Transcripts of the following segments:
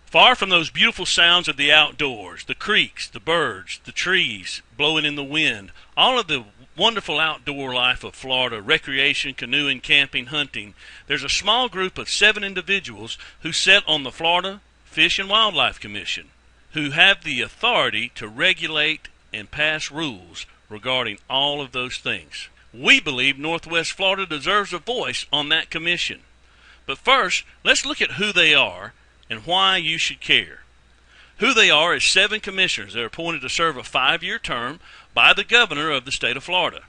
Far from those beautiful sounds of the outdoors, the creeks, the birds, the trees blowing in the wind, all of the wonderful outdoor life of Florida, recreation, canoeing, camping, hunting, there's a small group of 7 individuals who sit on the Florida Fish and Wildlife Commission, who have the authority to regulate and pass rules regarding all of those things. We believe Northwest Florida deserves a voice on that commission. But first, let's look at who they are and why you should care. Who they are is 7 commissioners that are appointed to serve a 5-year term by the governor of the state of Florida.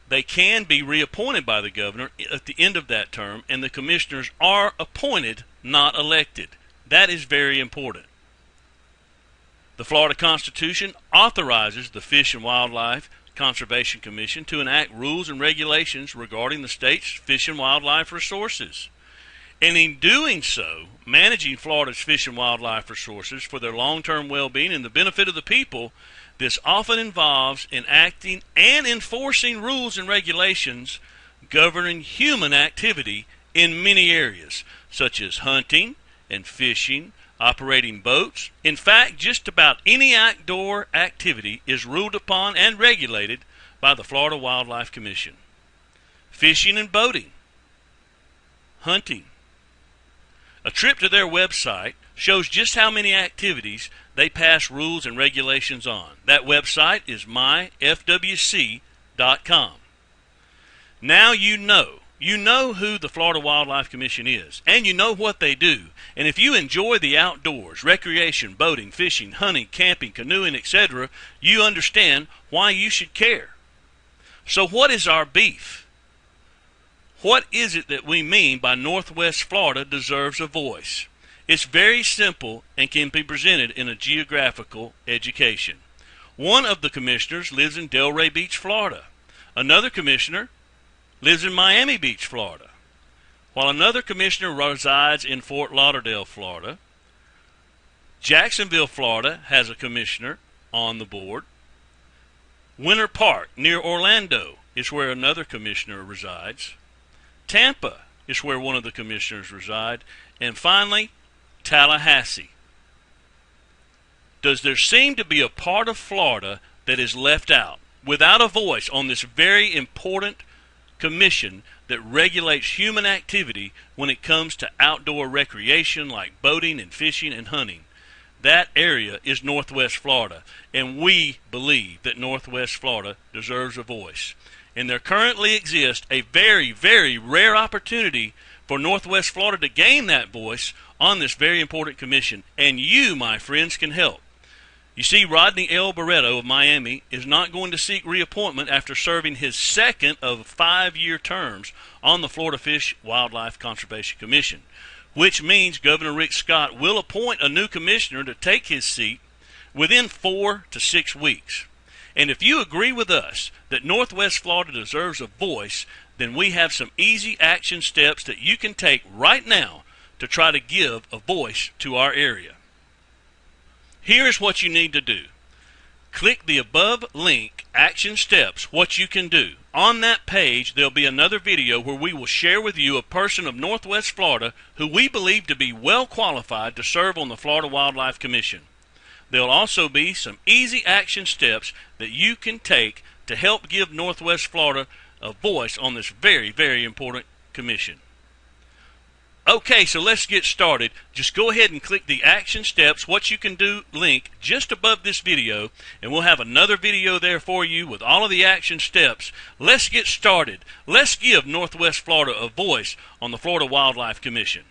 They can be reappointed by the governor at the end of that term, and the commissioners are appointed, not elected. That is very important. The Florida Constitution authorizes the Fish and Wildlife Conservation Commission to enact rules and regulations regarding the state's fish and wildlife resources. And in doing so, managing Florida's fish and wildlife resources for their long-term well-being and the benefit of the people, this often involves enacting and enforcing rules and regulations governing human activity in many areas, such as hunting and fishing, operating boats. In fact, just about any outdoor activity is ruled upon and regulated by the Florida Wildlife Commission. Fishing and boating, hunting. A trip to their website shows just how many activities they pass rules and regulations on. That website is myfwc.com. Now you know who the Florida Wildlife Commission is, and you know what they do. And if you enjoy the outdoors, recreation, boating, fishing, hunting, camping, canoeing, etc., you understand why you should care. So what is our beef? What is it that we mean by Northwest Florida deserves a voice? It's very simple and can be presented in a geographical education. One of the commissioners lives in Delray Beach, Florida. Another commissioner lives in Miami Beach, Florida, while another commissioner resides in Fort Lauderdale, Florida. Jacksonville, Florida has a commissioner on the board. Winter Park near Orlando is where another commissioner resides. Tampa is where one of the commissioners reside. And finally, Tallahassee. Does there seem to be a part of Florida that is left out, without a voice on this very important commission that regulates human activity when it comes to outdoor recreation like boating and fishing and hunting? That area is Northwest Florida, and we believe that Northwest Florida deserves a voice. And there currently exists a very, very rare opportunity for Northwest Florida to gain that voice on this very important commission, and you, my friends, can help. You see, Rodney L. Barreto of Miami is not going to seek reappointment after serving his second of 5-year terms on the Florida Fish Wildlife Conservation Commission, which means Governor Rick Scott will appoint a new commissioner to take his seat within 4 to 6 weeks. And if you agree with us that Northwest Florida deserves a voice, then we have some easy action steps that you can take right now to try to give a voice to our area. Here's what you need to do. Click the above link, Action Steps, what you can do. On that page, there'll be another video where we will share with you a person of Northwest Florida who we believe to be well qualified to serve on the Florida Wildlife Commission. There'll also be some easy action steps that you can take to help give Northwest Florida a voice on this very, very important commission. Okay, so let's get started. Just go ahead and click the Action Steps, what you can do link just above this video, and we'll have another video there for you with all of the action steps. Let's get started. Let's give Northwest Florida a voice on the Florida Wildlife Commission.